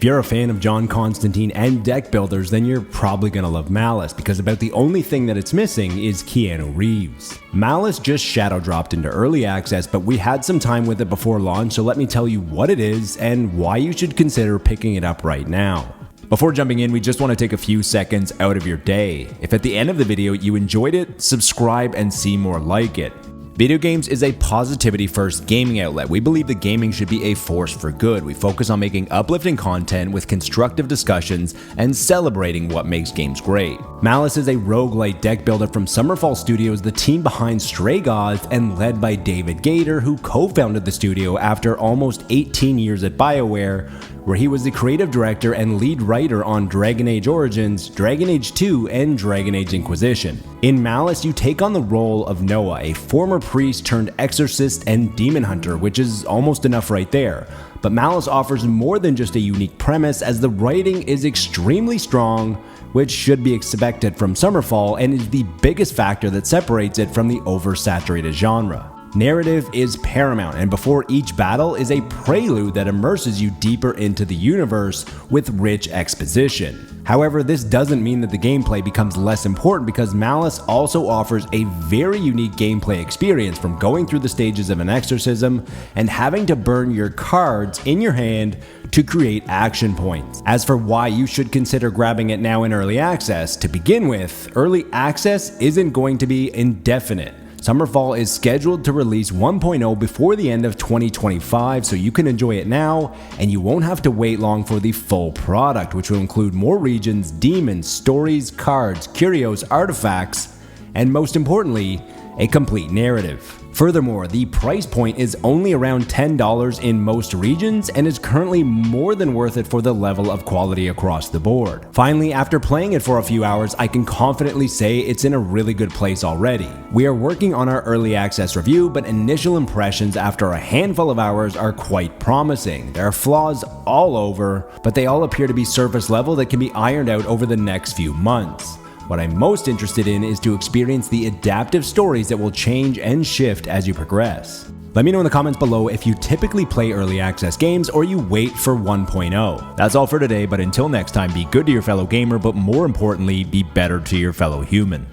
you're a fan of John Constantine and Deck-Builders, then you're probably gonna love Malys, because about the only thing that it's missing is Keanu Reeves. Malys just shadow dropped into early access, but we had some time with it before launch, so let me tell you what it is and why you should consider picking it up right now. Before jumping in, we just want to take a few seconds out of your day. If at the end of the video you enjoyed it, subscribe and see more like it. Video games is a positivity-first gaming outlet. We believe that gaming should be a force for good. We focus on making uplifting content with constructive discussions and celebrating what makes games great. Malys is a roguelite deck builder from Summerfall Studios, the team behind Stray Gods, and led by David Gator, who co-founded the studio after almost 18 years at BioWare, where he was the creative director and lead writer on Dragon Age Origins, Dragon Age 2, and Dragon Age Inquisition. In Malys, you take on the role of Noah, a former priest turned exorcist and demon hunter, which is almost enough right there. But Malys offers more than just a unique premise, as the writing is extremely strong, which should be expected from Summerfall and is the biggest factor that separates it from the oversaturated genre. Narrative is paramount, and before each battle is a prelude that immerses you deeper into the universe with rich exposition. However, this doesn't mean that the gameplay becomes less important, because Malys also offers a very unique gameplay experience, from going through the stages of an exorcism and having to burn your cards in your hand to create action points. As for why you should consider grabbing it now in early access, to begin with, early access isn't going to be indefinite. Summerfall is scheduled to release 1.0 before the end of 2025, so you can enjoy it now, and you won't have to wait long for the full product, which will include more regions, demons, stories, cards, curios, artifacts, and most importantly, a complete narrative. Furthermore, the price point is only around $10 in most regions and is currently more than worth it for the level of quality across the board. Finally, after playing it for a few hours, I can confidently say it's in a really good place already. We are working on our early access review, but initial impressions after a handful of hours are quite promising. There are flaws all over, but they all appear to be surface level that can be ironed out over the next few months. What I'm most interested in is to experience the adaptive stories that will change and shift as you progress. Let me know in the comments below if you typically play early access games or you wait for 1.0. That's all for today, but until next time, be good to your fellow gamer, but more importantly, be better to your fellow human.